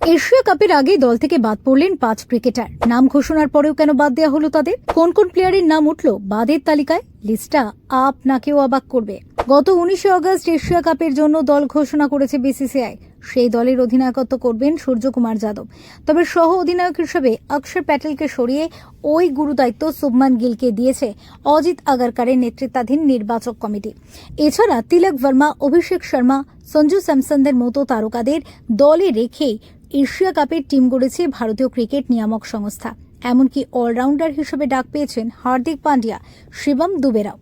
Asia কাপের আগেই দল থেকে বাদ পড়লেন 5 ক্রিকেটার। নাম ঘোষণার পরেও কেন বাদ দেওয়া হলো তাদের? কোন কোন প্লেয়ারের নাম উঠল বাদের তালিকায়? লিস্টটা আপনাকেও অবাক করবে। গত 19 আগস্ট এশিয়া কাপের জন্য দল ঘোষণা করেছে বিসিসিআই। সেই দলের অধিনায়কত্ব করবেন সূর্যকুমার যাদব। তবে সহ অধিনায়ক হিসেবে অক্ষর প্যাটেলকে সরিয়ে ওই গুরুদায়িত্ব শুভমান গিলকে দিয়েছে অজিত আগারকারের নেতৃত্বাধীন নির্বাচক কমিটি। এছাড়া তিলক ভার্মা, অভিষেক শর্মা, সঞ্জু স্যামসনদের মতো তারকাদের দলে রেখেই এশিয়া কাপের টিম গড়েছে ভারতীয় ক্রিকেট নিয়ামক সংস্থা। এমনকি অলরাউন্ডার হিসেবে ডাক পেয়েছেন হার্দিক পান্ডিয়া, শিবম দুবেরাও।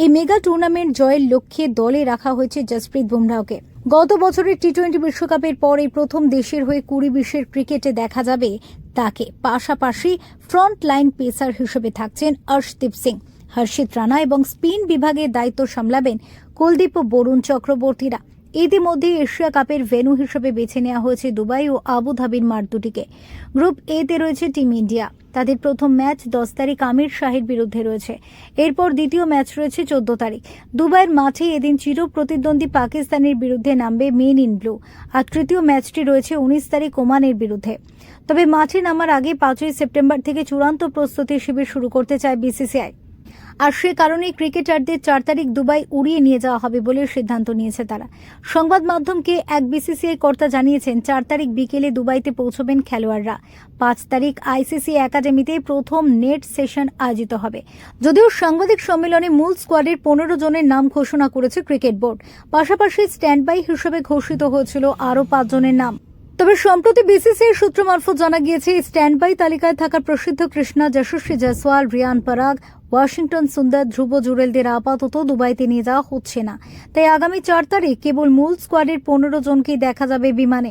এই মেগা টুর্নামেন্ট জয়ের লক্ষ্যে দলে রাখা হয়েছে জসপ্রীত বুমরাহকে। গত বছরের টি-20 বিশ্বকাপের পর এই প্রথম দেশের হয়ে 20-20 ক্রিকেটে দেখা যাবে তাকে। পাশাপাশি ফ্রন্ট লাইন পেসার হিসেবে থাকছেন অর্শদীপ সিং, হর্ষিত রানা এবং স্পিন বিভাগের দায়িত্ব সামলাবেন কুলদীপ ও বরুণ চক্রবর্তীরা। ইতিমধ্যে এশিয়া কাপের ভেন্যু হিসেবে বেছে নেওয়া হয়েছে দুবাই ও আবুধাবির মাঠ দুটিকে। গ্রুপ এ তে রয়েছে টিম ইন্ডিয়া। তাদের প্রথম ম্যাচ 10 তারিখ আমির শাহের বিরুদ্ধে রয়েছে। এরপর দ্বিতীয় ম্যাচ রয়েছে 14 তারিখ। দুবাইয়ের মাঠে এদিন চির প্রতিদ্বন্দ্বী পাকিস্তানের বিরুদ্ধে নামবে মেন ইন ব্লু। আর তৃতীয় ম্যাচটি রয়েছে 19 তারিখ ওমানের বিরুদ্ধে। তবে মাঠে নামার আগে 5 সেপ্টেম্বর থেকে চূড়ান্ত প্রস্তুতি শিবির শুরু করতে চায় বিসিসিআই। আর সে কারণেই ক্রিকেটারদের 4 তারিখ দুবাই উড়িয়ে নিয়ে যাওয়া হবে বলে সিদ্ধান্ত নিয়েছে তারা। সংবাদ মাধ্যমকে এক বিসিসিআই কর্তা জানিয়েছেন, 4 তারিখ বিকেলে দুবাইতে পৌঁছবেন খেলোয়াড়রা। 5 তারিখ আইসিসি একাডেমিতে প্রথম নেট সেশন আয়োজিত হবে। যদিও সাংবাদিক সম্মেলনে মূল স্কোয়াডের 15 জনের নাম ঘোষণা করেছে ক্রিকেট বোর্ড। পাশাপাশি স্ট্যান্ড বাই হিসেবে ঘোষিত হয়েছিল আরও 5 জনের নাম। তবে সম্প্রতি বিসিসিআই সূত্র মারফত জানা গিয়েছে, স্ট্যান্ড বাই তালিকায় থাকা প্রসিদ্ধ কৃষ্ণা, যশস্বী জয়সওয়াল, রিয়ান পরাগ, ওয়াশিংটন সুন্দর, ধ্রুব জুরেলদের আপাতত দুবাইতে নিয়ে যাওয়া হচ্ছে না। তাই আগামী 4 তারিখ কেবল মূল স্কোয়াডের 15 জনকেই দেখা যাবে বিমানে।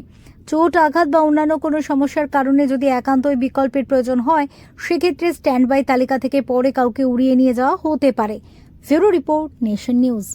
চোট, আঘাত বা অন্যান্য কোনো সমস্যার কারণে যদি একান্তই বিকল্পের প্রয়োজন হয়, সেক্ষেত্রে স্ট্যান্ড বাই তালিকা থেকে পরে কাউকে উড়িয়ে নিয়ে যাওয়া হতে পারে। Bureau report, nation news.